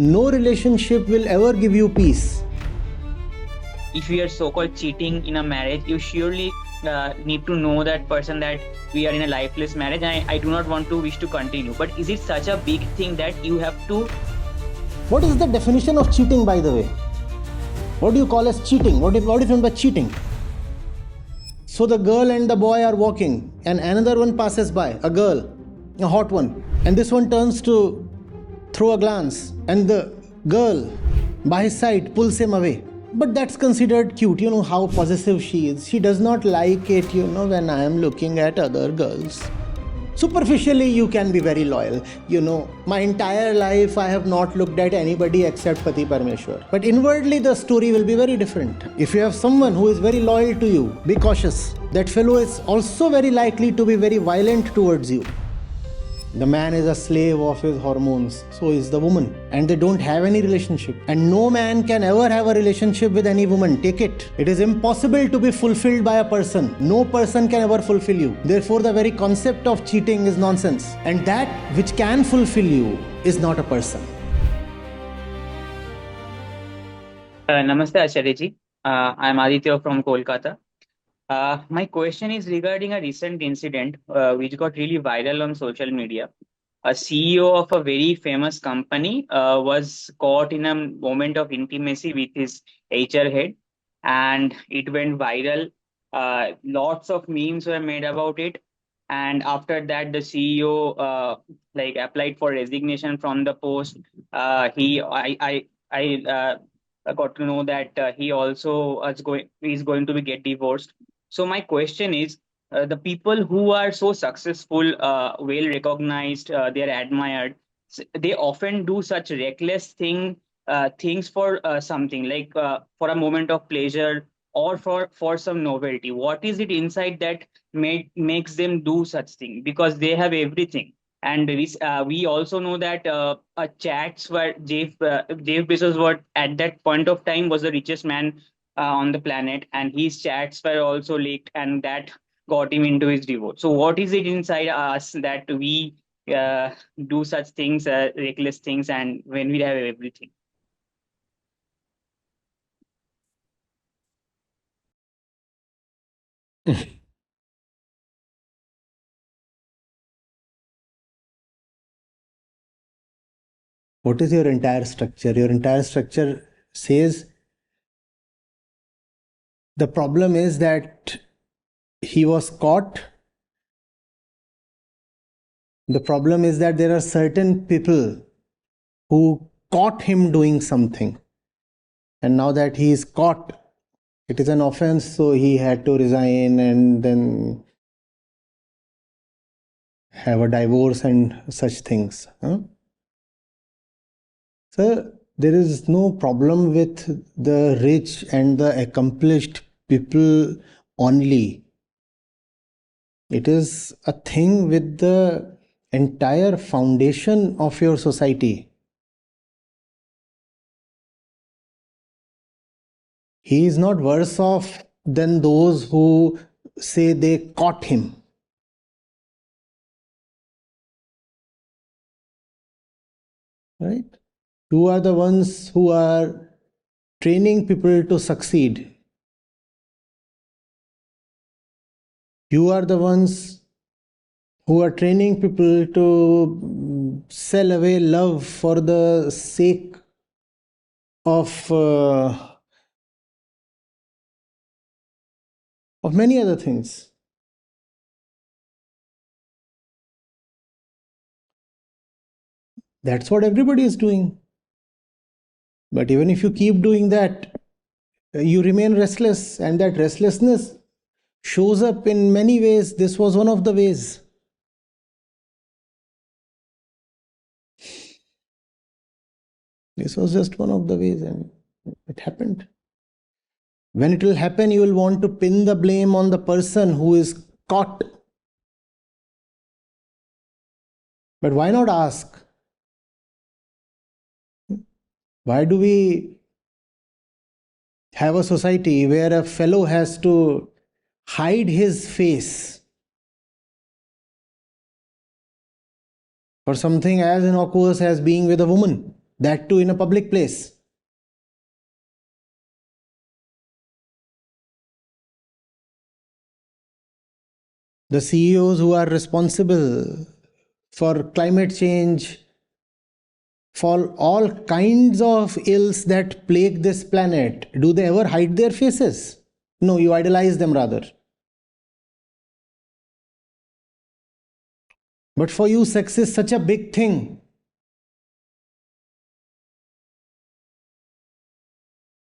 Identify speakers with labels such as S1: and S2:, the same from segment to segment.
S1: No relationship will ever give you peace.
S2: If we are so-called cheating in a marriage, you surely need to know that person that we are in a lifeless marriage, and I do not want to wish to continue. But is it such a big thing that you have to?
S1: What is the definition of cheating, by the way? What do you call as cheating? What do you mean by cheating? So the girl and the boy are walking, and another one passes by, a girl, a hot one, and this one turns to throw a glance, and the girl by his side pulls him away. But that's considered cute. You know how possessive she is. She does not like it, when I am looking at other girls. Superficially, you can be very loyal. My entire life I have not looked at anybody except Pati Parmeshwar. But inwardly, the story will be very different. If you have someone who is very loyal to you, be cautious. That fellow is also very likely to be very violent towards you. The man is a slave of his hormones, so is the woman. And they don't have any relationship. And no man can ever have a relationship with any woman. Take it. It is impossible to be fulfilled by a person. No person can ever fulfill you. Therefore, the very concept of cheating is nonsense. And that which can fulfill you is not a person.
S2: Namaste, Acharya Ji. I am Aditya from Kolkata. My question is regarding a recent incident which got really viral on social media. A CEO of a very famous company was caught in a moment of intimacy with his HR head, and it went viral. Lots of memes were made about it, and after that, the CEO applied for resignation from the post. I got to know that he also is going to be get divorced. So my question is, the people who are so successful, well recognized, they are admired. They often do such reckless things for something like for a moment of pleasure or for some novelty. What is it inside that makes them do such thing? Because they have everything. And we also know that chats were Jeff Bezos were at that point of time was the richest man on the planet, and his chats were also leaked, and that got him into his divorce. So, what is it inside us that we do such things, reckless things, and when we have everything?
S1: What is your entire structure? Your entire structure says the problem is that he was caught. The problem is that there are certain people who caught him doing something. And now that he is caught, it is an offense, so he had to resign and then have a divorce and such things. So there is no problem with the rich and the accomplished people only. It is a thing with the entire foundation of your society. He is not worse off than those who say they caught him. Right? You are the ones who are training people to succeed. You are the ones who are training people to sell away love for the sake of many other things. That's what everybody is doing. But even if you keep doing that, you remain restless, and that restlessness shows up in many ways. This was one of the ways. This was just one of the ways, and it happened. When it will happen, you will want to pin the blame on the person who is caught. But why not ask? Why do we have a society where a fellow has to hide his face for something as innocuous as being with a woman? that too in a public place. The CEOs who are responsible for climate change, for all kinds of ills that plague this planet, do they ever hide their faces? No, you idolize them rather. But for you, sex is such a big thing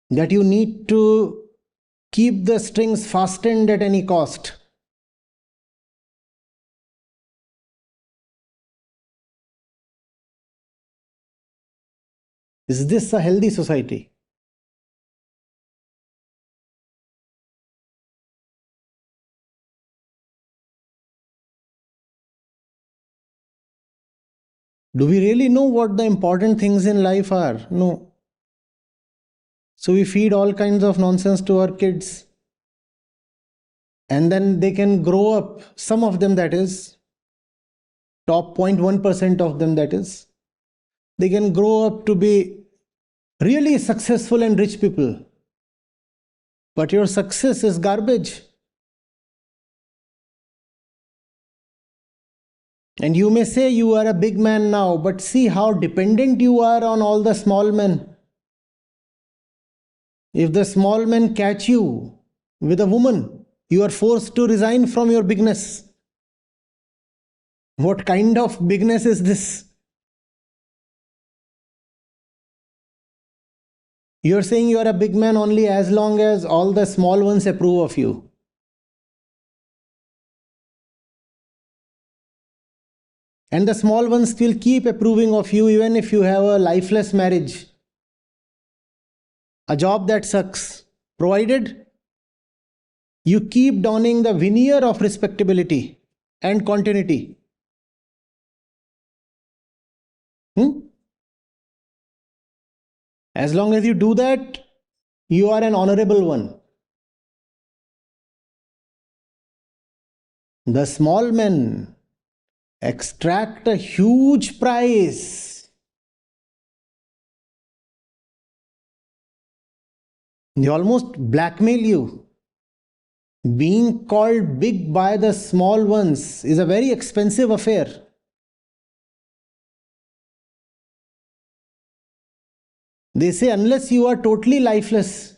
S1: that you need to keep the strings fastened at any cost. Is this a healthy society? Do we really know what the important things in life are? No. So we feed all kinds of nonsense to our kids. And then they can grow up, some of them that is, top 0.1% of them that is, they can grow up to be really successful and rich people. But your success is garbage. And you may say you are a big man now, but see how dependent you are on all the small men. If the small men catch you with a woman, you are forced to resign from your bigness. What kind of bigness is this? You are saying you are a big man only as long as all the small ones approve of you. And the small ones will keep approving of you even if you have a lifeless marriage, a job that sucks, provided you keep donning the veneer of respectability and continuity. As long as you do that, you are an honorable one. The small men extract a huge price. They almost blackmail you. Being called big by the small ones is a very expensive affair. They say, unless you are totally lifeless,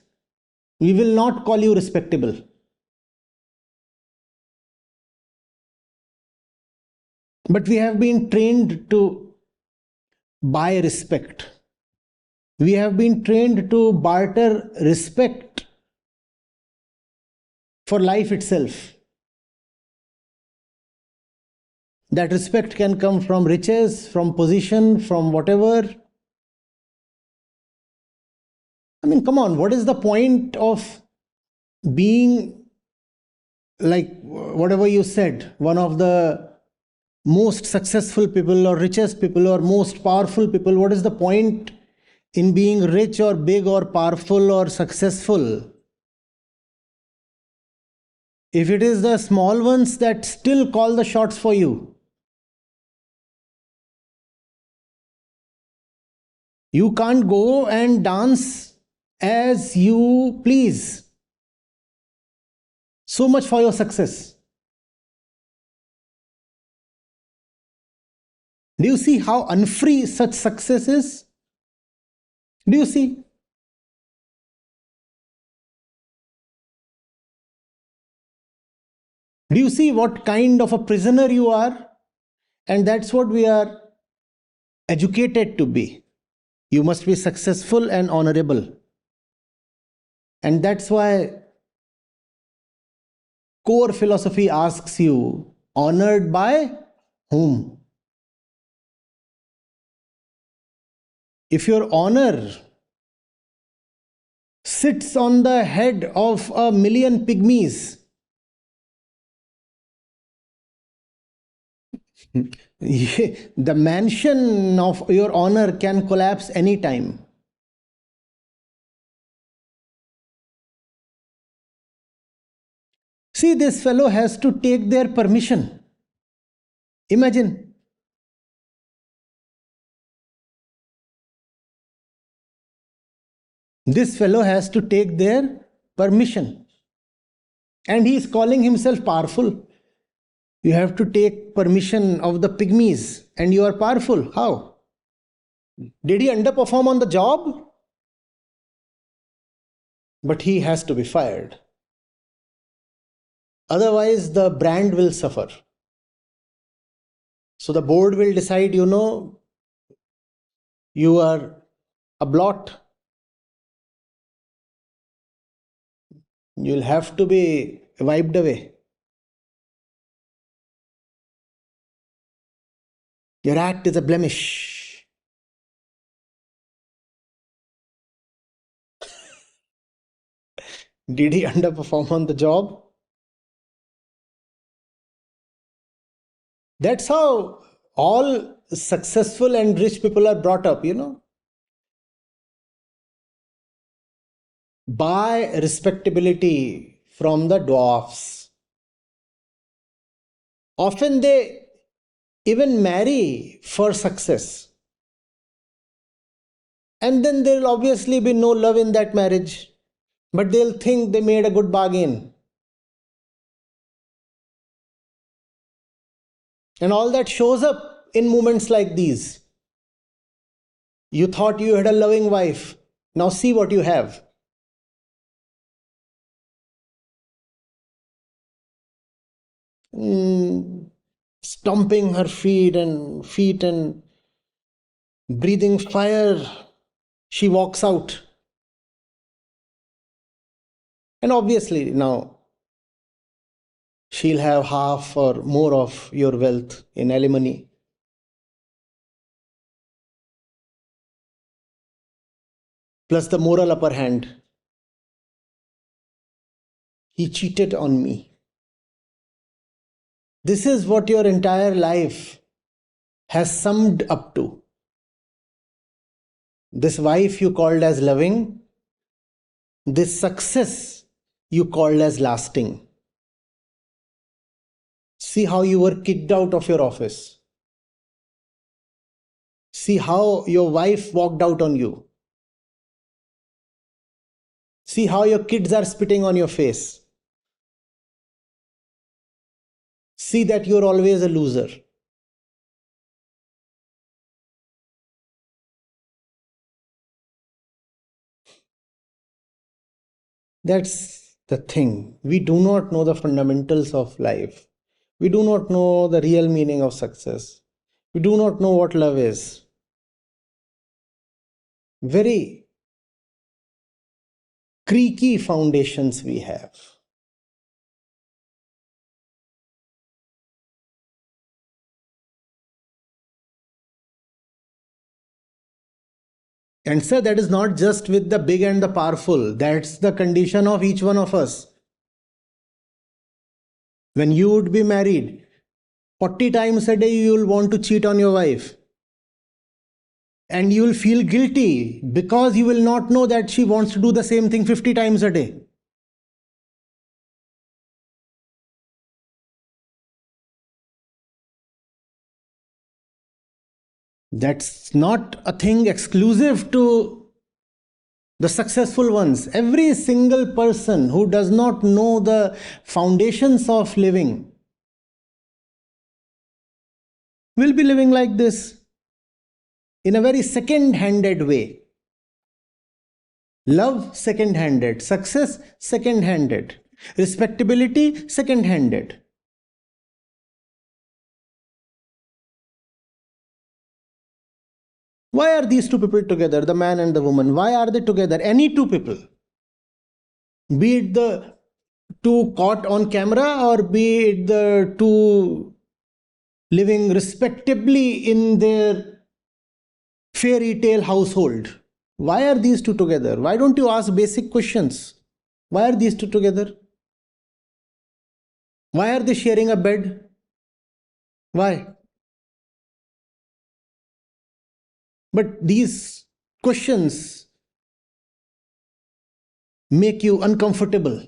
S1: we will not call you respectable. But we have been trained to buy respect. We have been trained to barter respect for life itself. That respect can come from riches, from position, from whatever. I mean, come on, what is the point of being, like whatever you said, one of the most successful people or richest people or most powerful people? What is the point in being rich or big or powerful or successful if it is the small ones that still call the shots for you? You can't go and dance as you please. So much for your success. Do you see how unfree such success is? Do you see? Do you see what kind of a prisoner you are? And that's what we are educated to be. You must be successful and honorable. And that's why core philosophy asks you, honored by whom? If your honor sits on the head of 1,000,000 pygmies, the mansion of your honor can collapse anytime. See, this fellow has to take their permission. Imagine. This fellow has to take their permission. And he is calling himself powerful. You have to take permission of the pygmies and you are powerful. How? Did he underperform on the job? But he has to be fired. Otherwise, the brand will suffer. So the board will decide, you are a blot. You'll have to be wiped away. Your act is a blemish. Did he underperform on the job? That's how all successful and rich people are brought up, Buy respectability from the dwarfs. Often they even marry for success. And then there will obviously be no love in that marriage. But they'll think they made a good bargain. And all that shows up in moments like these. You thought you had a loving wife. Now see what you have. Stomping her feet and breathing fire, she walks out. And obviously now she'll have half or more of your wealth in alimony. Plus the moral upper hand. He cheated on me. This is what your entire life has summed up to. This wife you called as loving, this success you called as lasting. See how you were kicked out of your office. See how your wife walked out on you. See how your kids are spitting on your face. See that you're always a loser. That's the thing. We do not know the fundamentals of life. We do not know the real meaning of success. We do not know what love is. Very creaky foundations we have. And sir, that is not just with the big and the powerful. That's the condition of each one of us. When you would be married, 40 times a day you will want to cheat on your wife. And you will feel guilty because you will not know that she wants to do the same thing 50 times a day. That's not a thing exclusive to the successful ones. Every single person who does not know the foundations of living will be living like this in a very second-handed way. Love, second-handed. Success, second-handed. Respectability, second-handed. Why are these two people together, the man and the woman? Why are they together? Any two people, be it the two caught on camera or be it the two living respectably in their fairy tale household. Why are these two together? Why don't you ask basic questions? Why are these two together? Why are they sharing a bed? Why? But these questions make you uncomfortable.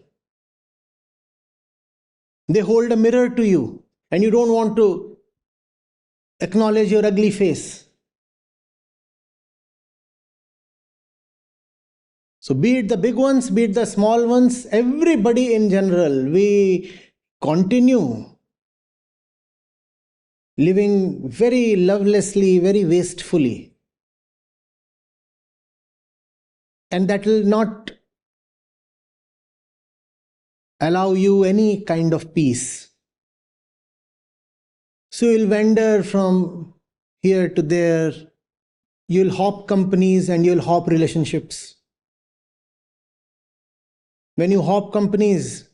S1: They hold a mirror to you and you don't want to acknowledge your ugly face. So be it the big ones, be it the small ones, everybody in general, we continue living very lovelessly, very wastefully. And that will not allow you any kind of peace. So you'll wander from here to there, you'll hop companies and you'll hop relationships. When you hop companies,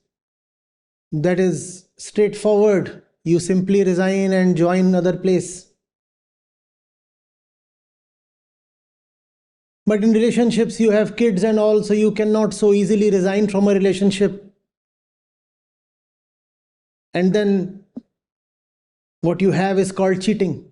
S1: that is straightforward. You simply resign and join another place. But in relationships, you have kids and all, so you cannot so easily resign from a relationship. And then what you have is called cheating.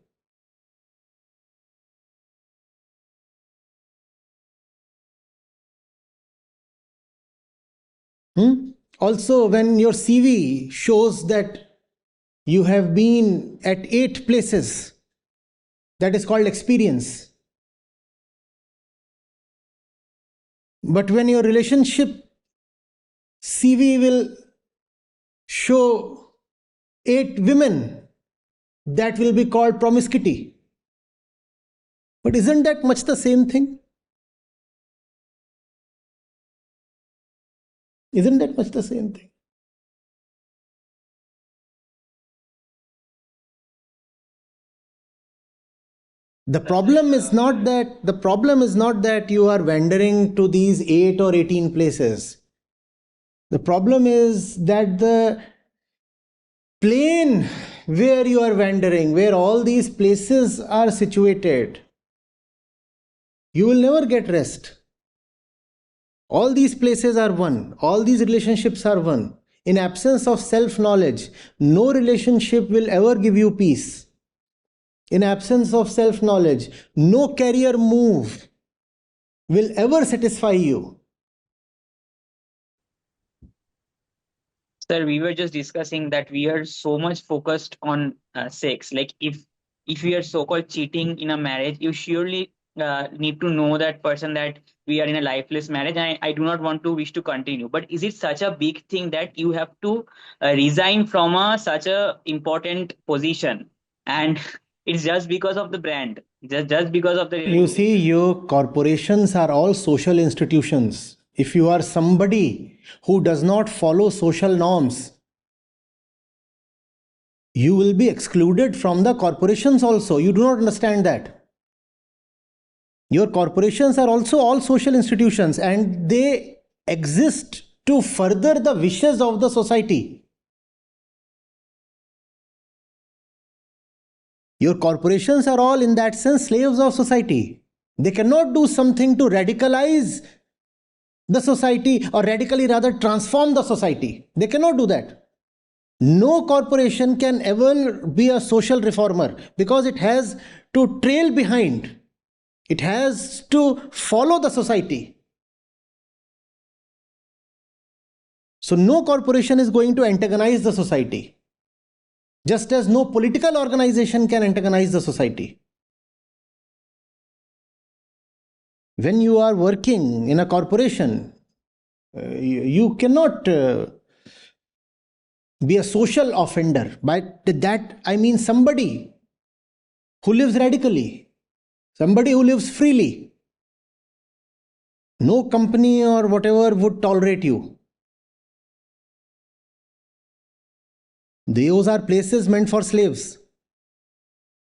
S1: Also, when your CV shows that you have been at 8 places, that is called experience. But when your relationship CV will show 8 women, that will be called promiscuity. But isn't that much the same thing? Isn't that much the same thing? The problem is not that you are wandering to these 8 or 18 places. The problem is that the plane where you are wandering, where all these places are situated, you will never get rest. All these places are one. All these relationships are one. In absence of self-knowledge, no relationship will ever give you peace. In absence of self-knowledge, no career move will ever satisfy you.
S2: Sir, we were just discussing that we are so much focused on sex. Like if we are so-called cheating in a marriage, you surely need to know that person that we are in a lifeless marriage. And I do not want to wish to continue. But is it such a big thing that you have to resign from such a important position? And it's just because of the brand, just because of the.
S1: You see, your corporations are all social institutions. If you are somebody who does not follow social norms, you will be excluded from the corporations also. You do not understand that. Your corporations are also all social institutions and they exist to further the wishes of the society. Your corporations are all, in that sense, slaves of society. They cannot do something to radicalize the society or radically rather transform the society. They cannot do that. No corporation can ever be a social reformer because it has to trail behind. It has to follow the society. So no corporation is going to antagonize the society. Just as no political organization can antagonize the society. When you are working in a corporation, you cannot be a social offender. By that I mean somebody who lives radically, somebody who lives freely. No company or whatever would tolerate you. Those are places meant for slaves.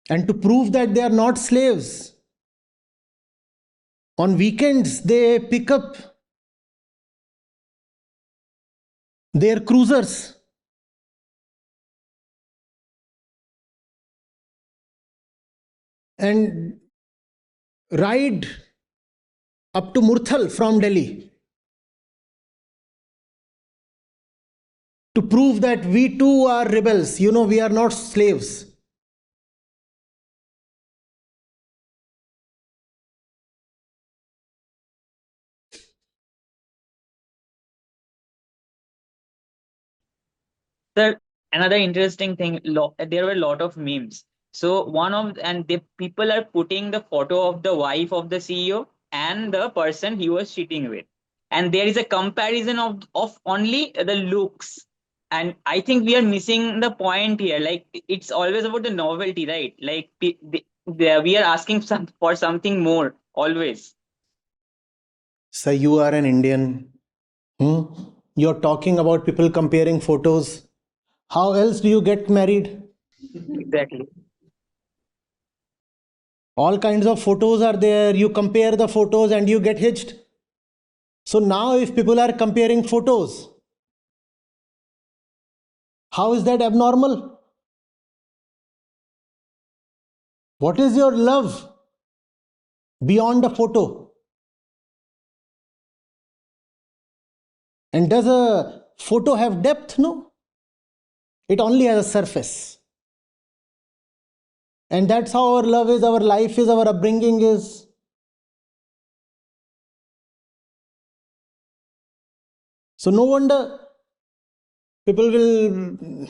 S1: And to prove that they are not slaves, on weekends they pick up their cruisers and ride up to Murthal from Delhi to prove that we too are rebels. We are not slaves.
S2: Sir, another interesting thing, there were a lot of memes. So the people are putting the photo of the wife of the CEO and the person he was cheating with. and there is a comparison of only the looks. And I think we are missing the point here. Like, it's always about the novelty, right? Like, we are asking for something more always.
S1: So you are an Indian. You're talking about people comparing photos. How else do you get married?
S2: Exactly.
S1: All kinds of photos are there. You compare the photos and you get hitched. So now, if people are comparing photos, how is that abnormal? What is your love beyond a photo? And does a photo have depth? No. It only has a surface. And that's how our love is, our life is, our upbringing is. So no wonder people will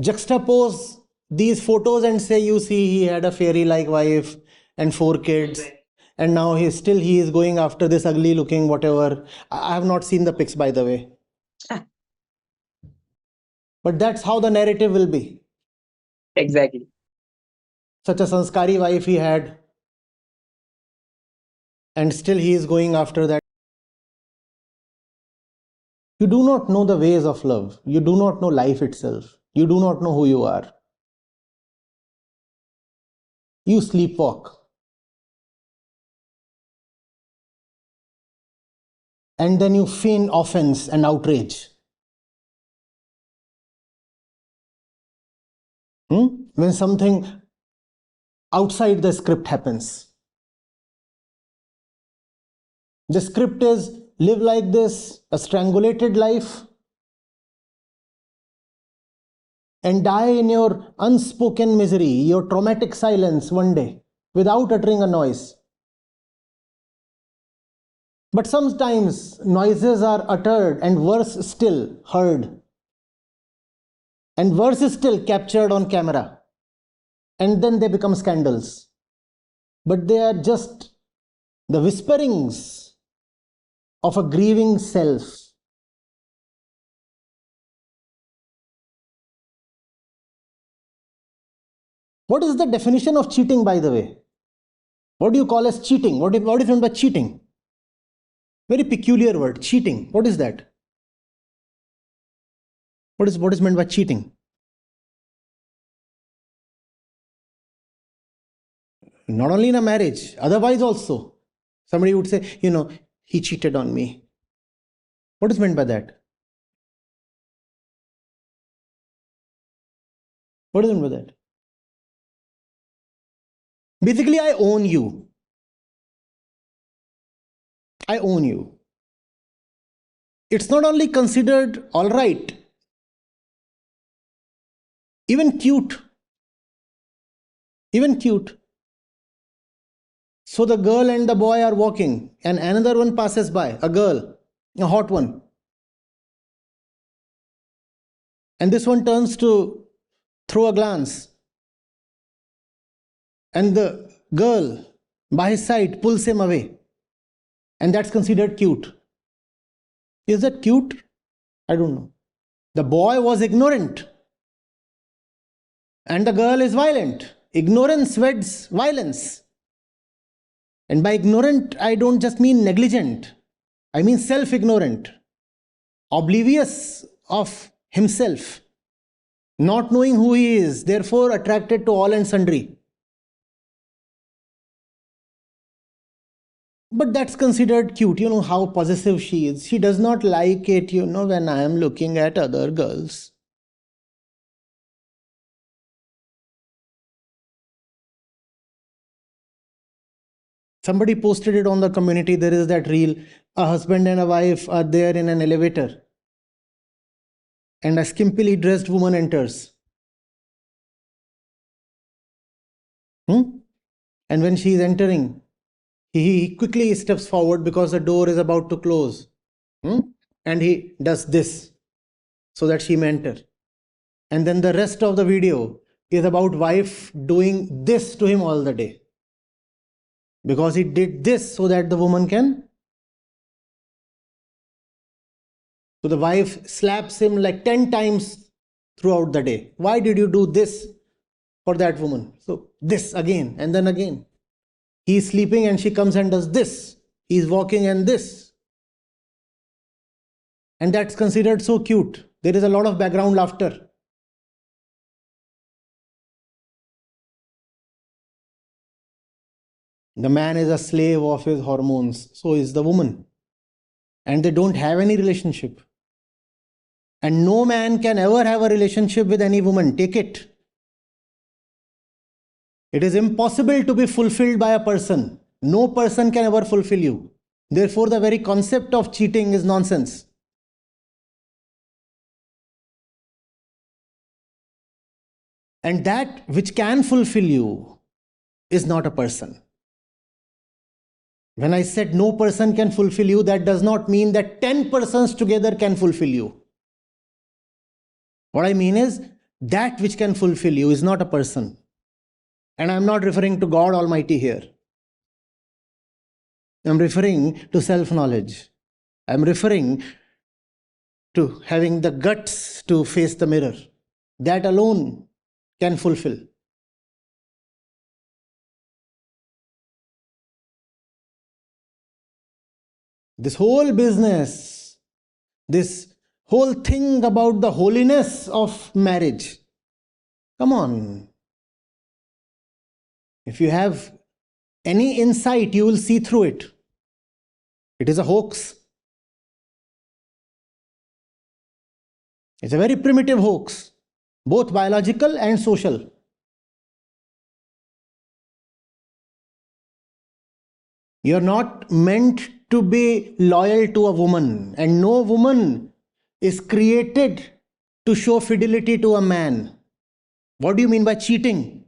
S1: juxtapose these photos and say, you see, he had a fairy-like wife and 4 kids, and now he is going after this ugly looking whatever. I have not seen the pics, by the way. But that's how the narrative will be.
S2: Exactly.
S1: Such a sanskari wife he had, and still he is going after that. You do not know the ways of love. You do not know life itself. You do not know who you are. You sleepwalk. And then you feign offense and outrage. When something outside the script happens. The script is live like this, a strangulated life, and die in your unspoken misery, your traumatic silence one day, without uttering a noise. But sometimes noises are uttered and worse still heard. And worse still captured on camera. And then they become scandals. But they are just the whisperings of a grieving self. What is the definition of cheating, by the way? What do you call as cheating? What is meant by cheating? Very peculiar word, cheating. What is that? What is meant by cheating? Not only in a marriage, otherwise also. Somebody would say, he cheated on me. What is meant by that? What is meant by that? Basically, I own you. I own you. It's not only considered all right, even cute. Even cute. So the girl and the boy are walking, and another one passes by, a girl, a hot one. And this one turns to throw a glance. And the girl by his side pulls him away. And that's considered cute. Is that cute? I don't know. The boy was ignorant. And the girl is violent. Ignorance weds violence. And by ignorant, I don't just mean negligent. I mean self-ignorant. Oblivious of himself. Not knowing who he is, therefore attracted to all and sundry. But that's considered cute. How possessive she is. She does not like it, when I am looking at other girls. Somebody posted it on the community. There is that reel. A husband and a wife are there in an elevator. And a skimpily dressed woman enters. And when she is entering, he quickly steps forward because the door is about to close. And he does this so that she may enter. And then the rest of the video is about wife doing this to him all the day. Because he did this so that the woman can So the wife slaps him like 10 times throughout the day. Why did you do this for that woman? So this again and then again. He's sleeping and she comes and does this. He's walking and this. And that's considered so cute. There is a lot of background laughter. The man is a slave of his hormones. So is the woman. And they don't have any relationship. And no man can ever have a relationship with any woman. Take it. It is impossible to be fulfilled by a person. No person can ever fulfill you. Therefore, the very concept of cheating is nonsense. And that which can fulfill you is not a person. When I said no person can fulfill you, that does not mean that 10 persons together can fulfill you. What I mean is, that which can fulfill you is not a person. And I'm not referring to God Almighty here. I'm referring to self-knowledge. I'm referring to having the guts to face the mirror. That alone can fulfill. This whole business, this whole thing about the holiness of marriage. Come on. If you have any insight, you will see through it. It is a hoax. It's a very primitive hoax, both biological and social. You're not meant to be loyal to a woman, and no woman is created to show fidelity to a man. What do you mean by cheating?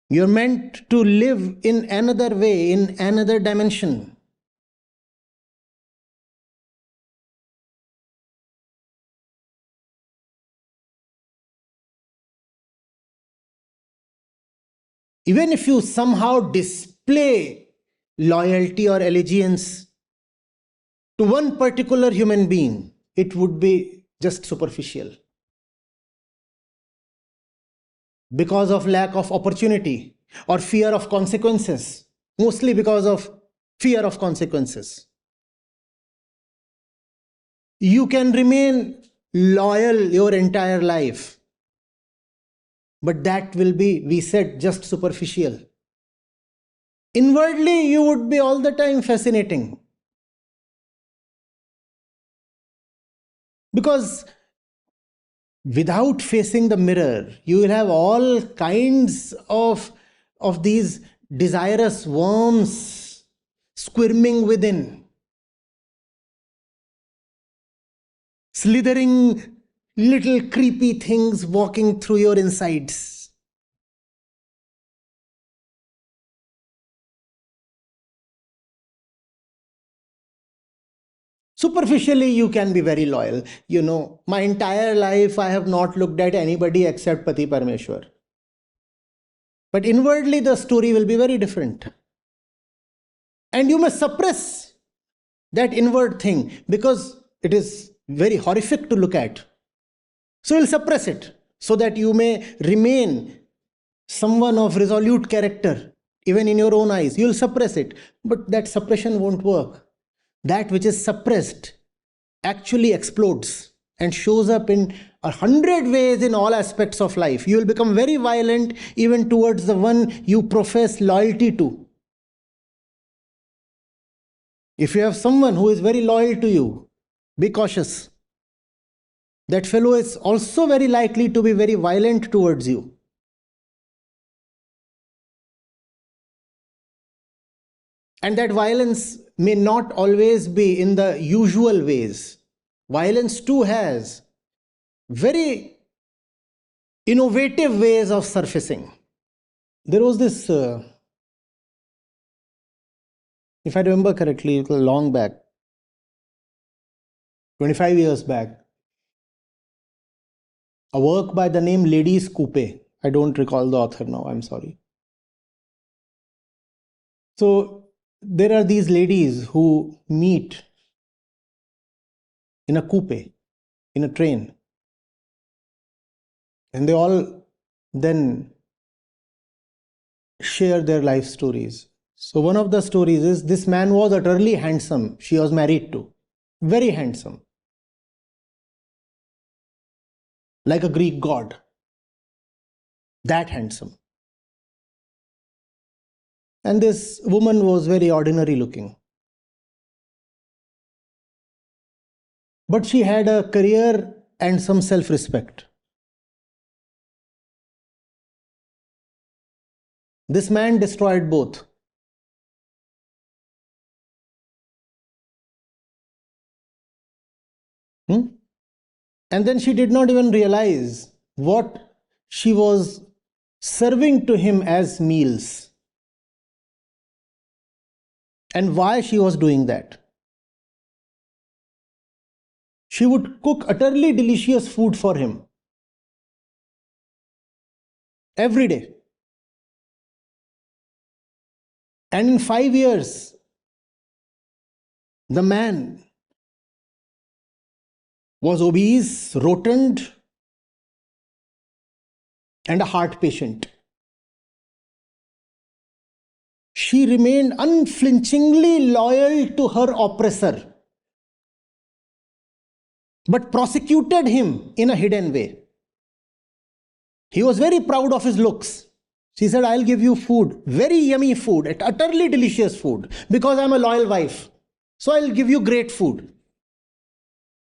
S1: You're meant to live in another way, in another dimension. Even if you somehow display loyalty or allegiance to one particular human being, it would be just superficial. Because of lack of opportunity or fear of consequences, mostly because of fear of consequences. You can remain loyal your entire life, but that will be, we said, just superficial. Inwardly, you would be all the time fascinating. Because without facing the mirror, you will have all kinds of these desirous worms squirming within, slithering little creepy things walking through your insides. Superficially, you can be very loyal. You know, my entire life I have not looked at anybody except Pati Parmeshwar. But inwardly, the story will be very different. And you must suppress that inward thing because it is very horrific to look at. So you'll suppress it so that you may remain someone of resolute character, even in your own eyes. You'll suppress it, but that suppression won't work. That which is suppressed actually explodes and shows up in 100 ways in all aspects of life. You will become very violent even towards the one you profess loyalty to. If you have someone who is very loyal to you, be cautious. That fellow is also very likely to be very violent towards you. And that violence may not always be in the usual ways. Violence too has very innovative ways of surfacing. There was this, if I remember correctly, it was long back, 25 years back, a work by the name Ladies Coupe. I don't recall the author now, I'm sorry. So there are these ladies who meet in a coupe, in a train. And they all then share their life stories. So one of the stories is this man was utterly handsome, she was married to. Very handsome. Like a Greek god. That handsome. And this woman was very ordinary looking. But she had a career and some self-respect. This man destroyed both. And then she did not even realize what she was serving to him as meals and why she was doing that. She would cook utterly delicious food for him every day. And in 5 years, the man was obese, rotund, and a heart patient. She remained unflinchingly loyal to her oppressor, but prosecuted him in a hidden way. He was very proud of his looks. She said, I'll give you food, very yummy food, utterly delicious food, because I'm a loyal wife. So I'll give you great food.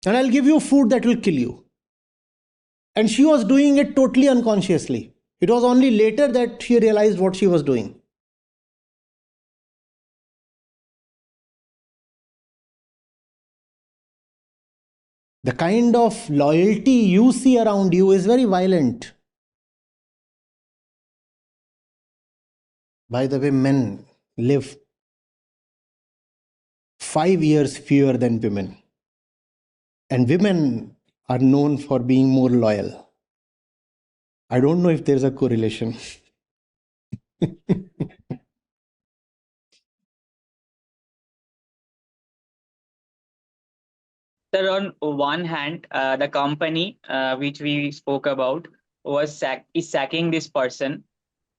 S1: And I'll give you food that will kill you. And she was doing it totally unconsciously. It was only later that she realized what she was doing. The kind of loyalty you see around you is very violent. By the way, men live 5 years fewer than women. And women are known for being more loyal. I don't know if there's a correlation.
S2: Sir, on one hand, the company which we spoke about is sacking this person,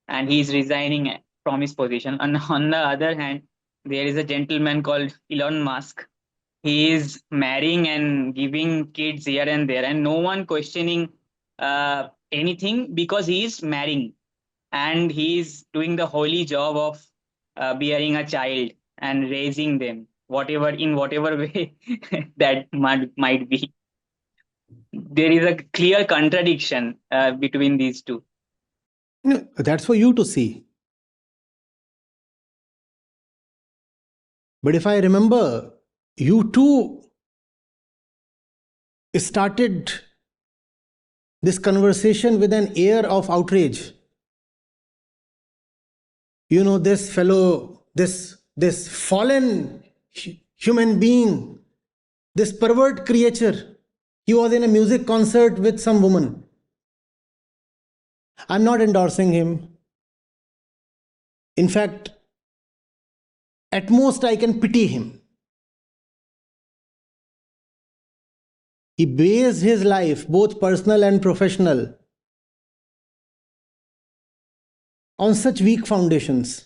S2: and he's resigning from his position. And on the other hand, there is a gentleman called Elon Musk. He is marrying and giving kids here and there, and no one questioning anything because he is marrying and he is doing the holy job of bearing a child and raising them, whatever way that might be. There is a clear contradiction between these two.
S1: That's for you to see. But if I remember, you too started this conversation with an air of outrage. You know, this fellow, this fallen human being, this pervert creature, he was in a music concert with some woman. I'm not endorsing him. In fact, at most I can pity him. He based his life, both personal and professional, on such weak foundations.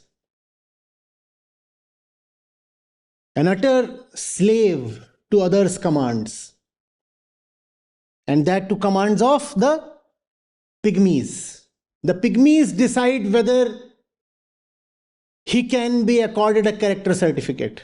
S1: An utter slave to others' commands. And that to commands of the pygmies. The pygmies decide whether he can be accorded a character certificate.